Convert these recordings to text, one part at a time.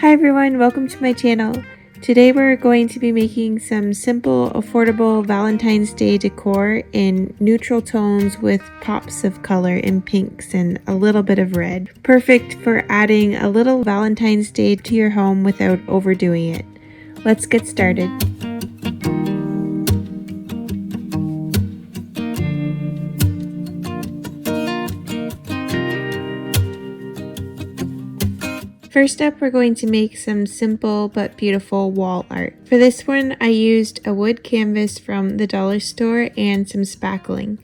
Hi everyone, welcome to my channel. Today we're going to be making some simple, affordable Valentine's Day decor in neutral tones with pops of color in pinks and a little bit of red. Perfect for adding a little Valentine's Day to your home without overdoing it. Let's get started. First up, we're going to make some simple but beautiful wall art. For this one, I used a wood canvas from the dollar store and some spackling.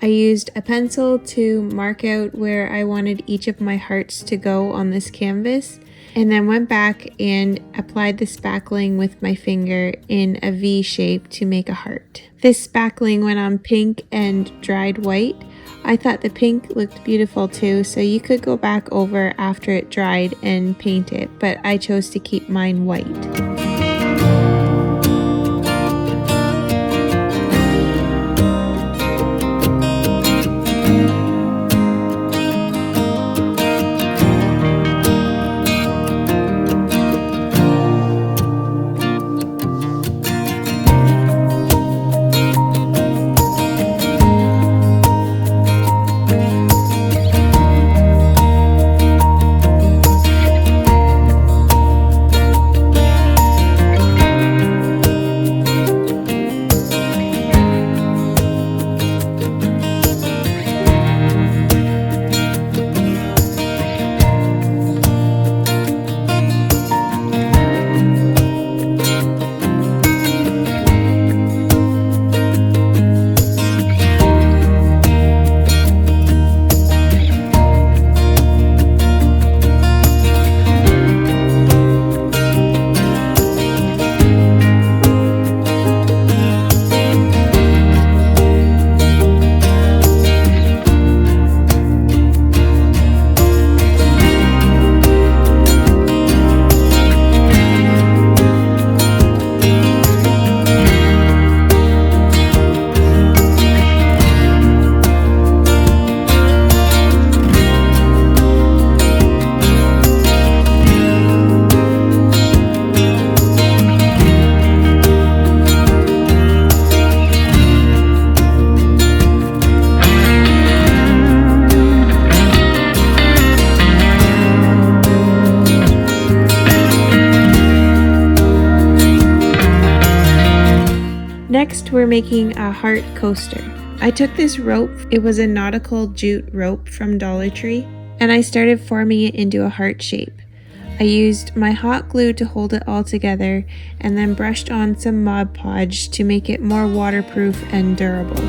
I used a pencil to mark out where I wanted each of my hearts to go on this canvas, and then went back and applied the spackling with my finger in a V shape to make a heart. This spackling went on pink and dried white. I thought the pink looked beautiful too, so you could go back over after it dried and paint it, but I chose to keep mine white. Next, we're making a heart coaster. I took this rope, it was a nautical jute rope from Dollar Tree, and I started forming it into a heart shape. I used my hot glue to hold it all together and then brushed on some Mod Podge to make it more waterproof and durable.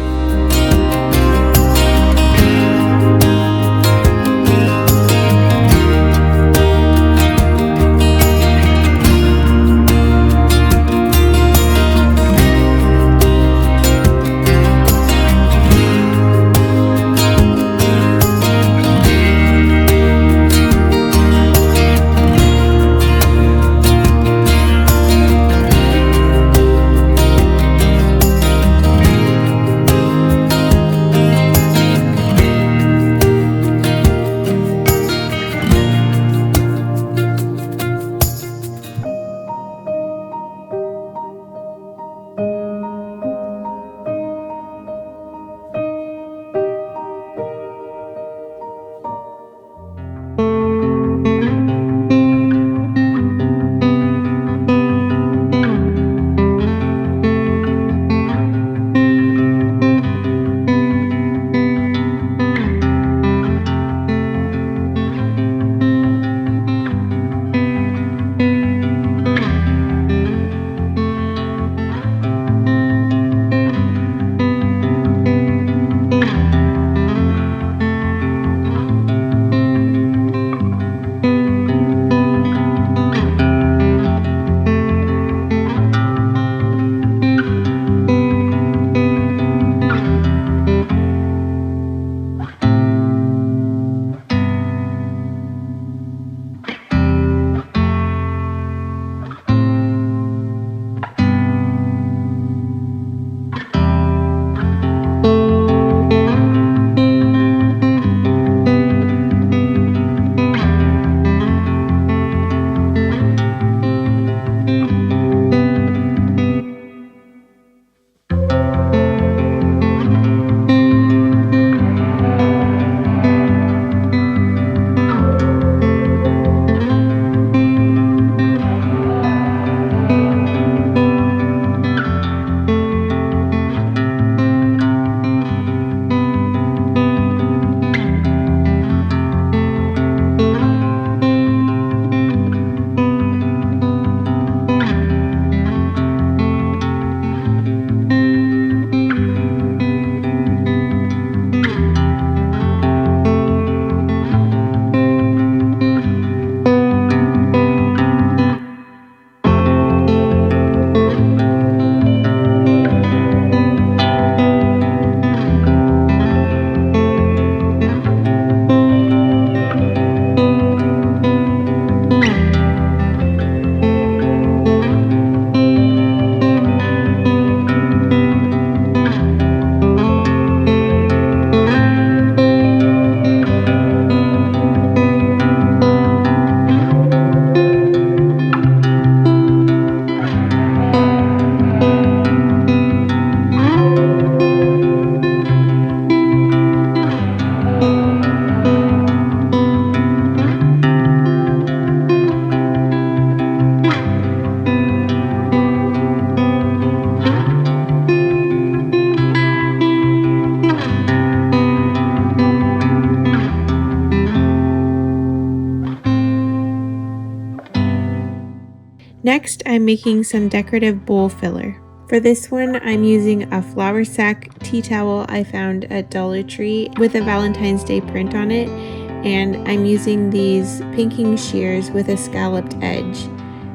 Next, I'm making some decorative bowl filler. For this one, I'm using a flour sack tea towel I found at Dollar Tree with a Valentine's Day print on it, and I'm using these pinking shears with a scalloped edge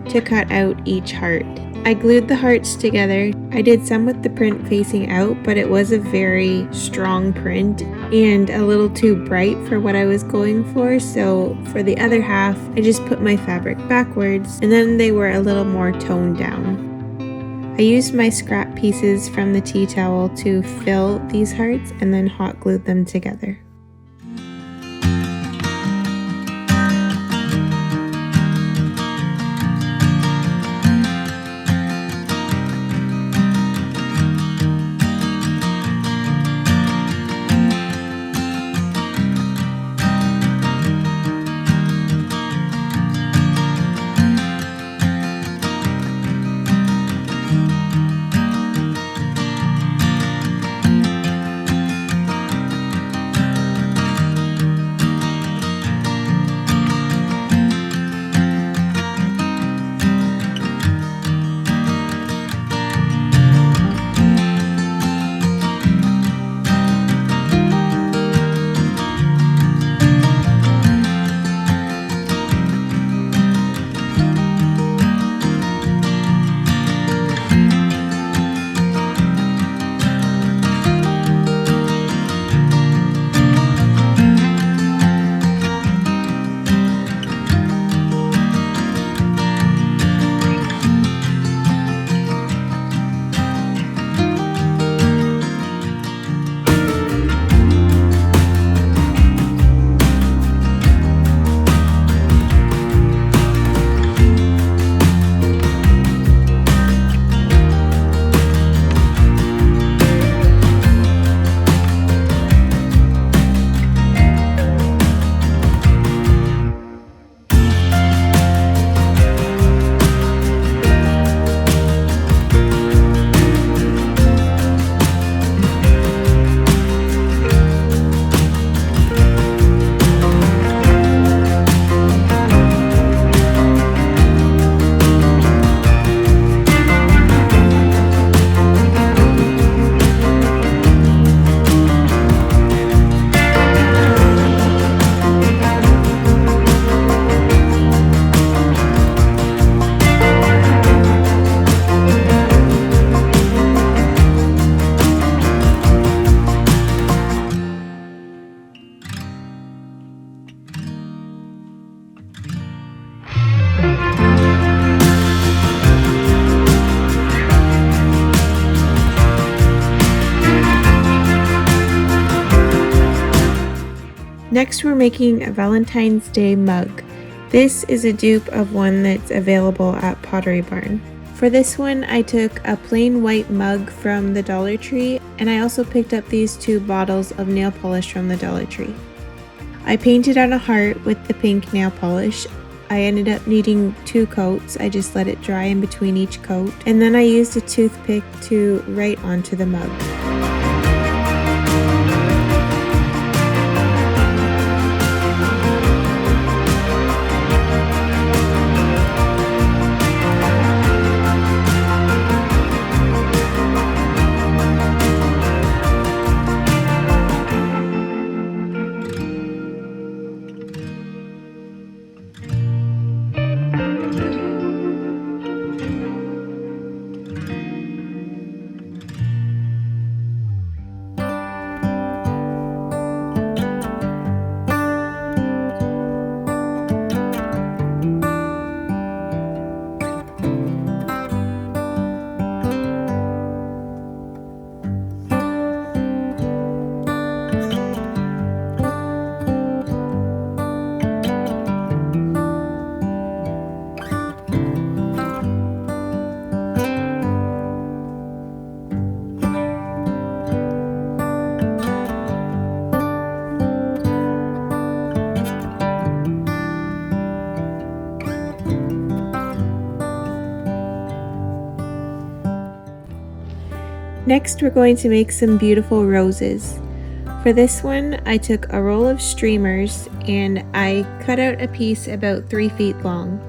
to cut out each heart. I glued the hearts together. I did some with the print facing out, but it was a very strong print and a little too bright for what I was going for, so for the other half, I just put my fabric backwards, and then they were a little more toned down. I used my scrap pieces from the tea towel to fill these hearts and then hot glued them together. Next, we're making a Valentine's Day mug. This is a dupe of one that's available at Pottery Barn. For this one, I took a plain white mug from the Dollar Tree, and I also picked up these 2 bottles of nail polish from the Dollar Tree. I painted on a heart with the pink nail polish. I ended up needing 2 coats. I just let it dry in between each coat, and then I used a toothpick to write onto the mug. Next, we're going to make some beautiful roses. For this one, I took a roll of streamers and I cut out a piece about 3 feet long.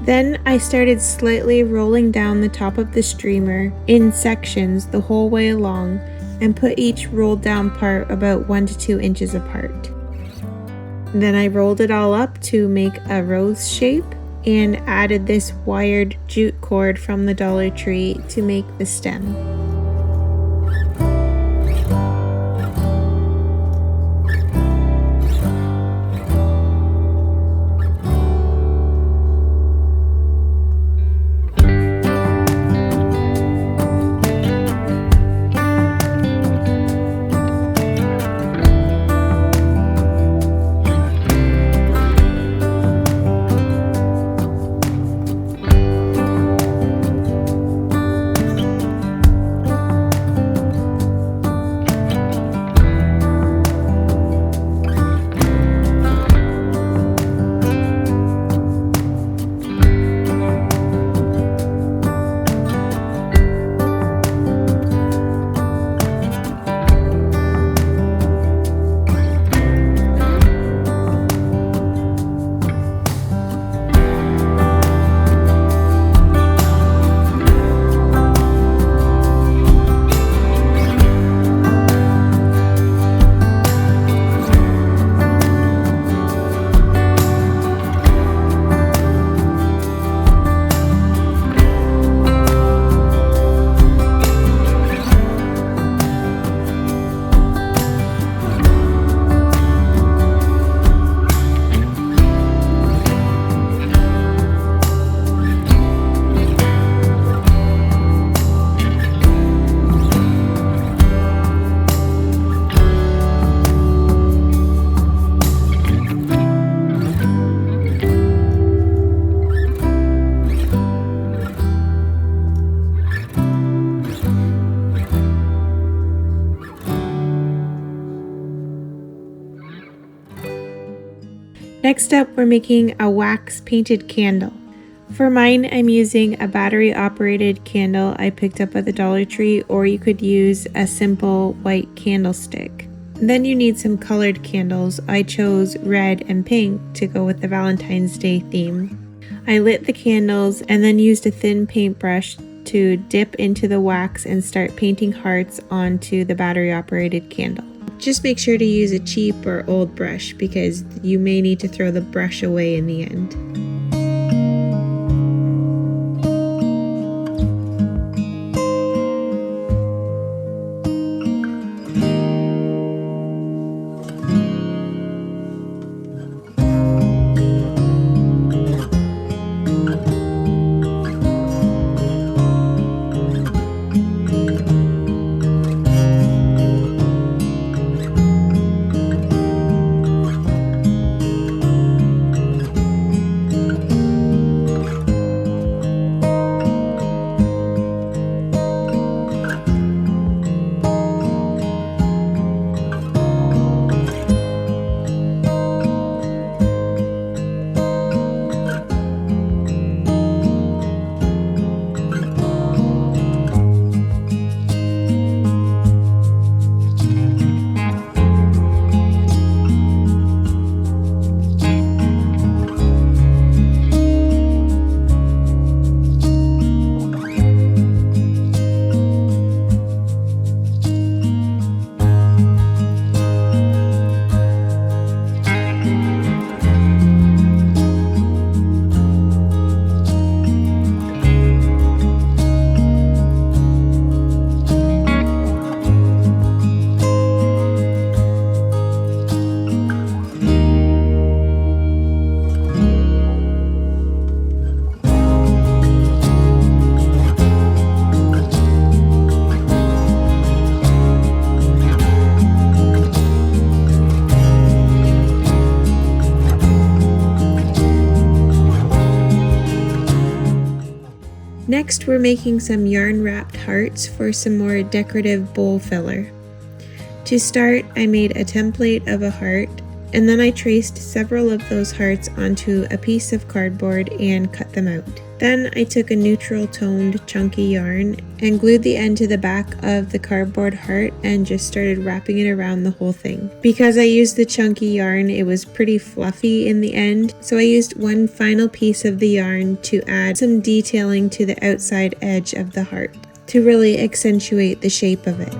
Then I started slightly rolling down the top of the streamer in sections the whole way along and put each rolled down part about 1 to 2 inches apart. Then I rolled it all up to make a rose shape and added this wired jute cord from the Dollar Tree to make the stem. Next up, we're making a wax painted candle. For mine, I'm using a battery operated candle I picked up at the Dollar Tree, or you could use a simple white candlestick. Then you need some colored candles. I chose red and pink to go with the Valentine's Day theme. I lit the candles and then used a thin paintbrush to dip into the wax and start painting hearts onto the battery operated candle. Just make sure to use a cheap or old brush because you may need to throw the brush away in the end. Next, we're making some yarn wrapped hearts for some more decorative bowl filler. To start, I made a template of a heart And then I traced several of those hearts onto a piece of cardboard and cut them out. Then I took a neutral toned chunky yarn and glued the end to the back of the cardboard heart and just started wrapping it around the whole thing. Because I used the chunky yarn, it was pretty fluffy in the end, so I used one final piece of the yarn to add some detailing to the outside edge of the heart to really accentuate the shape of it.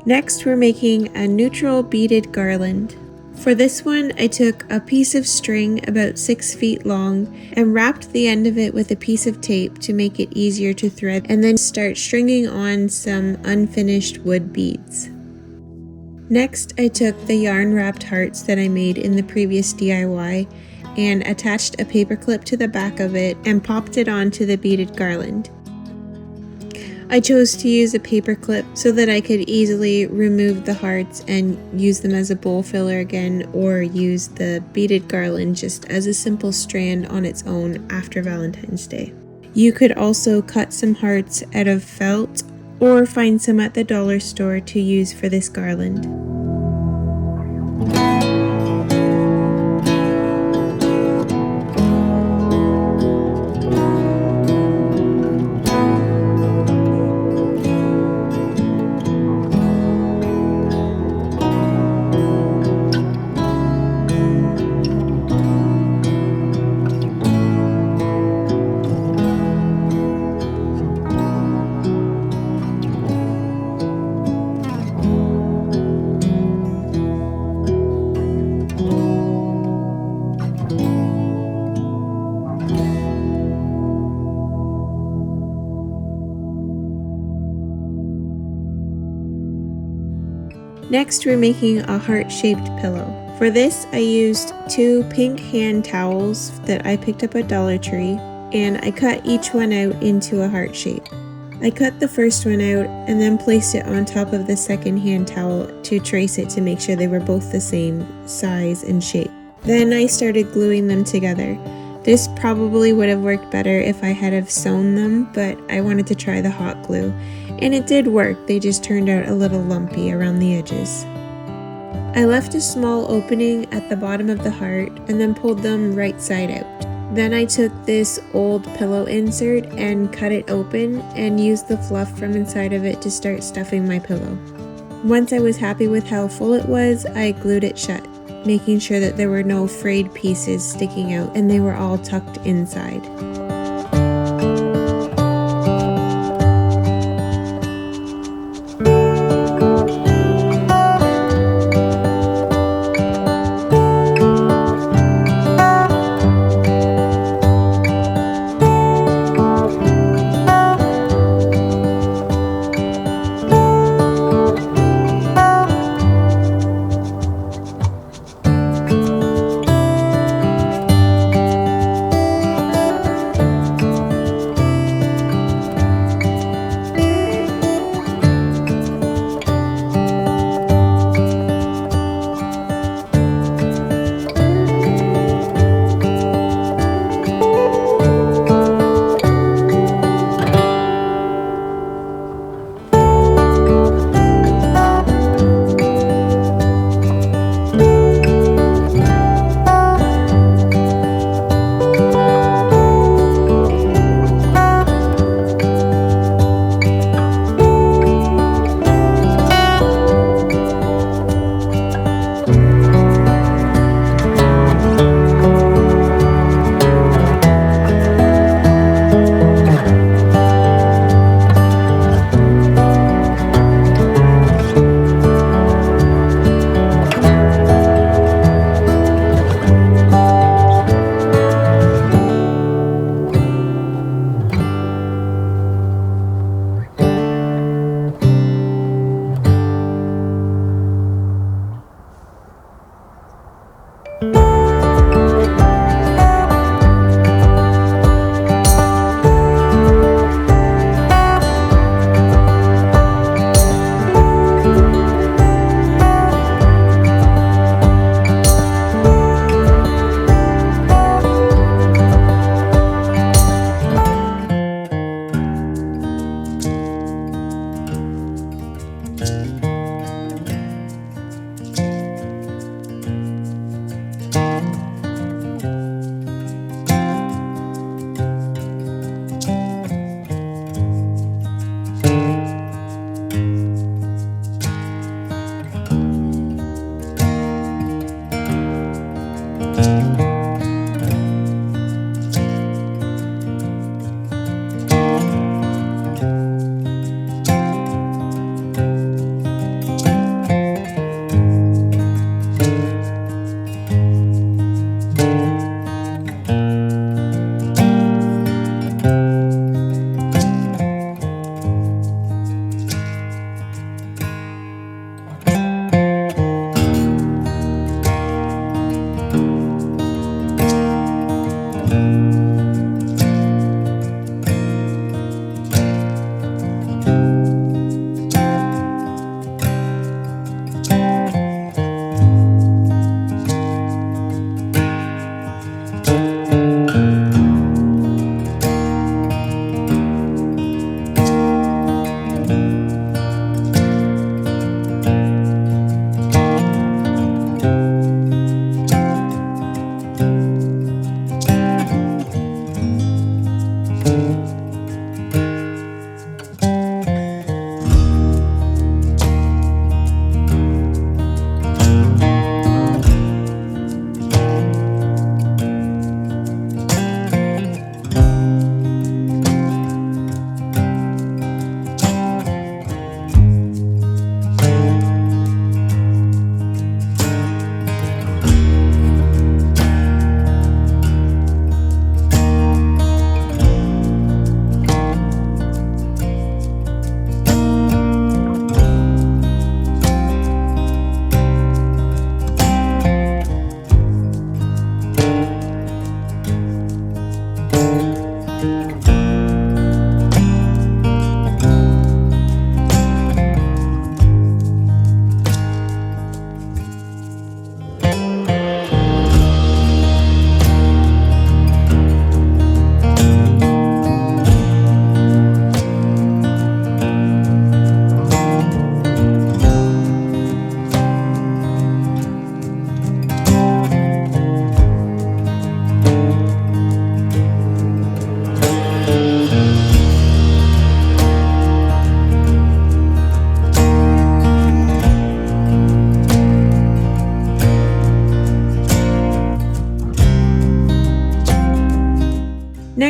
Next, we're making a neutral beaded garland. For this one, I took a piece of string about 6 feet long and wrapped the end of it with a piece of tape to make it easier to thread, and then start stringing on some unfinished wood beads. Next, I took the yarn wrapped hearts that I made in the previous DIY and attached a paper clip to the back of it and popped it onto the beaded garland. I chose to use a paper clip so that I could easily remove the hearts and use them as a bowl filler again, or use the beaded garland just as a simple strand on its own after Valentine's Day. You could also cut some hearts out of felt or find some at the dollar store to use for this garland. Next, we're making a heart-shaped pillow. For this, I used 2 pink hand towels that I picked up at Dollar Tree, and I cut each one out into a heart shape. I cut the first one out and then placed it on top of the second hand towel to trace it to make sure they were both the same size and shape. Then I started gluing them together. This probably would have worked better if I had have sewn them, but I wanted to try the hot glue. And it did work, they just turned out a little lumpy around the edges. I left a small opening at the bottom of the heart and then pulled them right side out. Then I took this old pillow insert and cut it open and used the fluff from inside of it to start stuffing my pillow. Once I was happy with how full it was, I glued it shut, making sure that there were no frayed pieces sticking out and they were all tucked inside.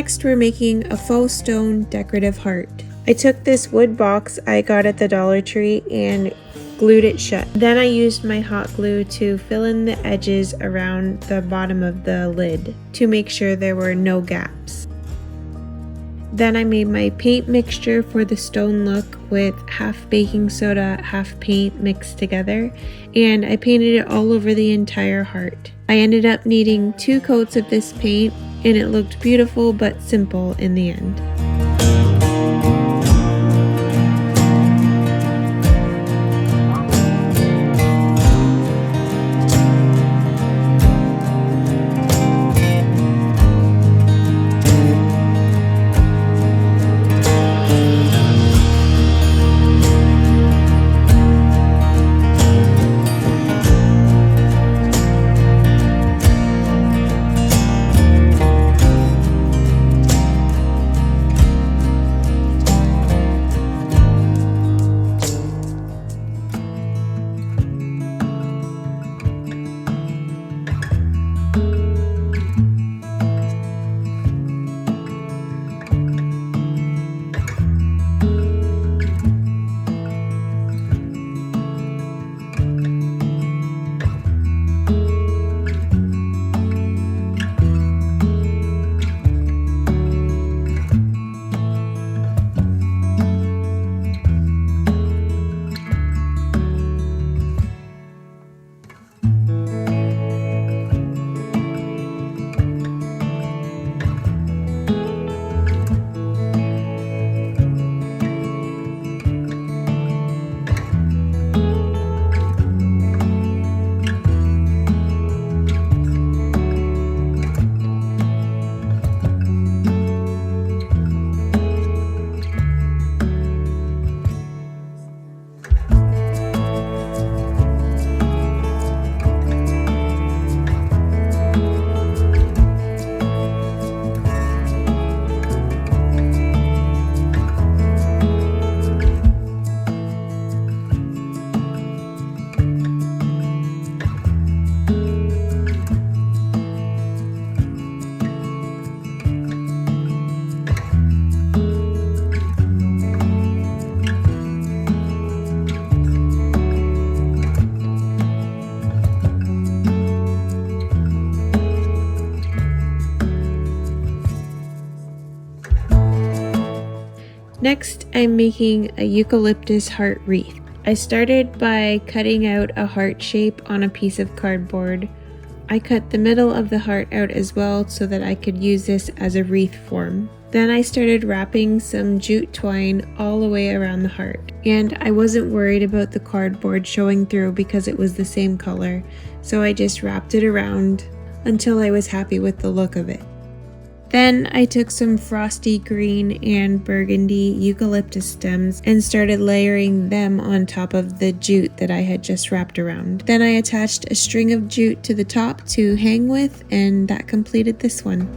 Next, we're making a faux stone decorative heart. I took this wood box I got at the Dollar Tree and glued it shut. Then I used my hot glue to fill in the edges around the bottom of the lid to make sure there were no gaps. Then I made my paint mixture for the stone look with half baking soda, half paint mixed together, and I painted it all over the entire heart. I ended up needing 2 coats of this paint, and it looked beautiful but simple in the end. Next, I'm making a eucalyptus heart wreath. I started by cutting out a heart shape on a piece of cardboard. I cut the middle of the heart out as well so that I could use this as a wreath form. Then I started wrapping some jute twine all the way around the heart. And I wasn't worried about the cardboard showing through because it was the same color, so I just wrapped it around until I was happy with the look of it. Then I took some frosty green and burgundy eucalyptus stems and started layering them on top of the jute that I had just wrapped around. Then I attached a string of jute to the top to hang with, and that completed this one.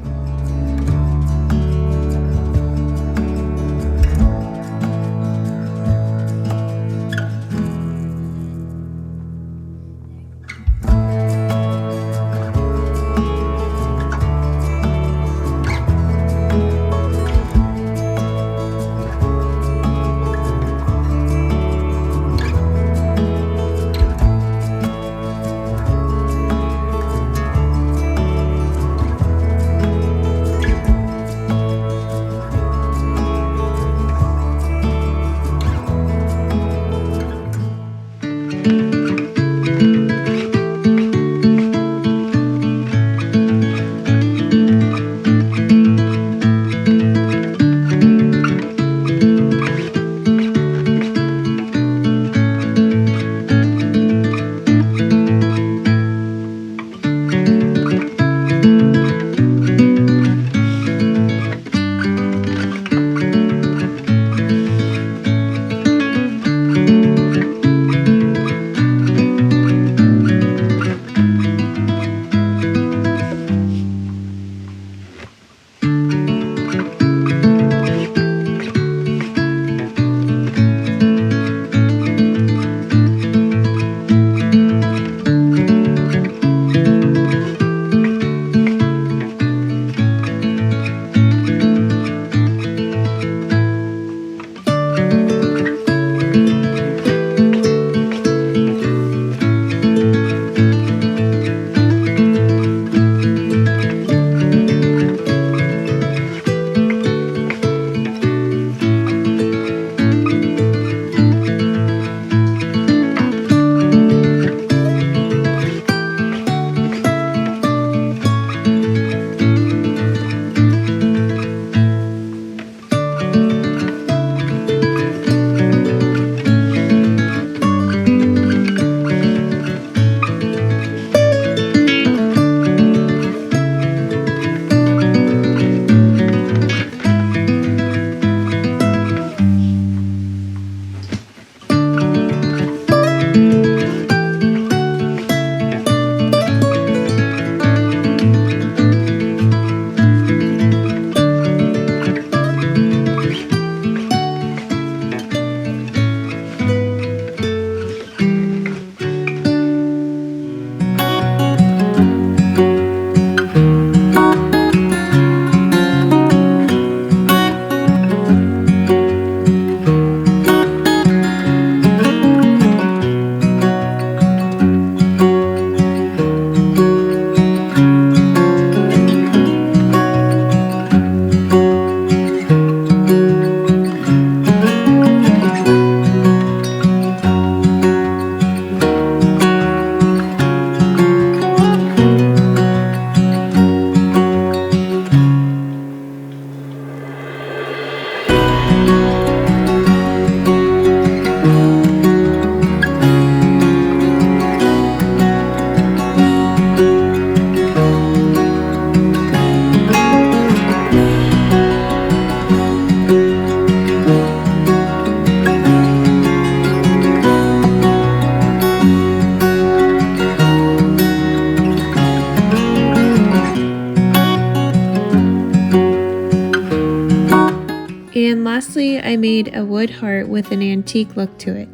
And lastly, I made a wood heart with an antique look to it.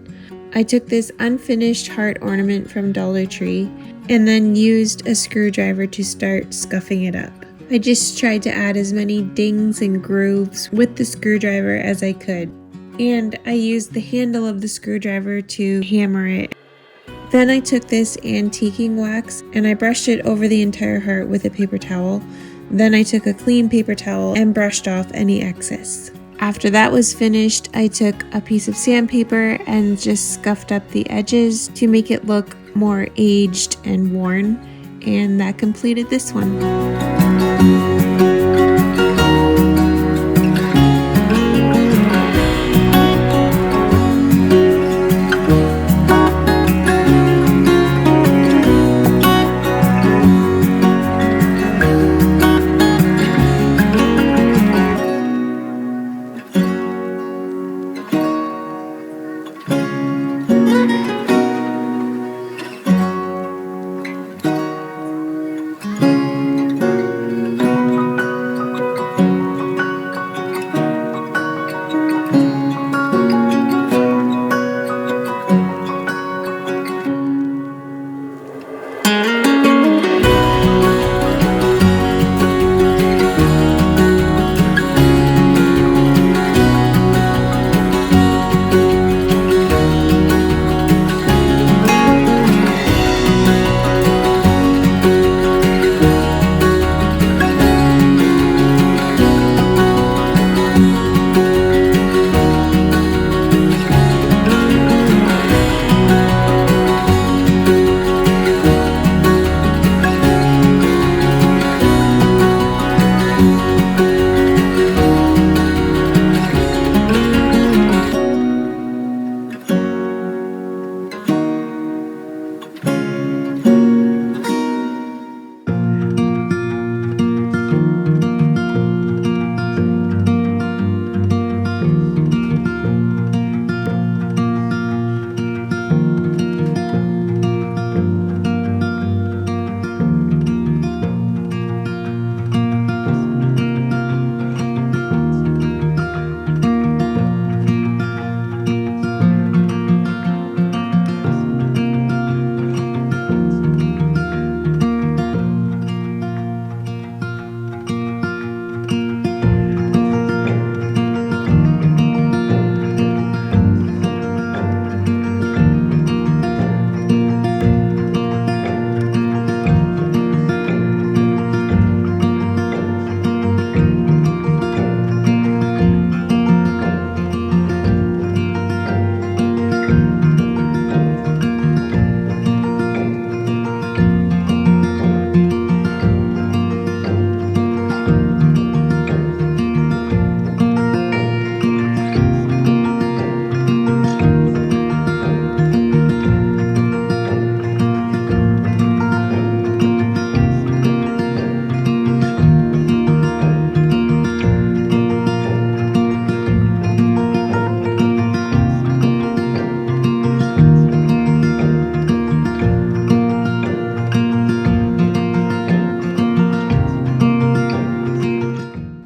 I took this unfinished heart ornament from Dollar Tree and then used a screwdriver to start scuffing it up. I just tried to add as many dings and grooves with the screwdriver as I could. And I used the handle of the screwdriver to hammer it. Then I took this antiquing wax and I brushed it over the entire heart with a paper towel. Then I took a clean paper towel and brushed off any excess. After that was finished, I took a piece of sandpaper and just scuffed up the edges to make it look more aged and worn, and that completed this one.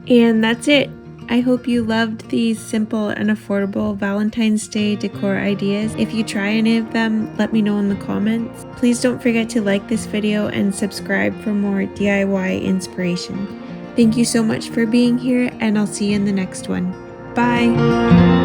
And that's it. I hope you loved these simple and affordable Valentine's Day decor ideas. If you try any of them, let me know in the comments. Please don't forget to like this video and subscribe for more DIY inspiration. Thank you so much for being here, and I'll see you in the next one. Bye!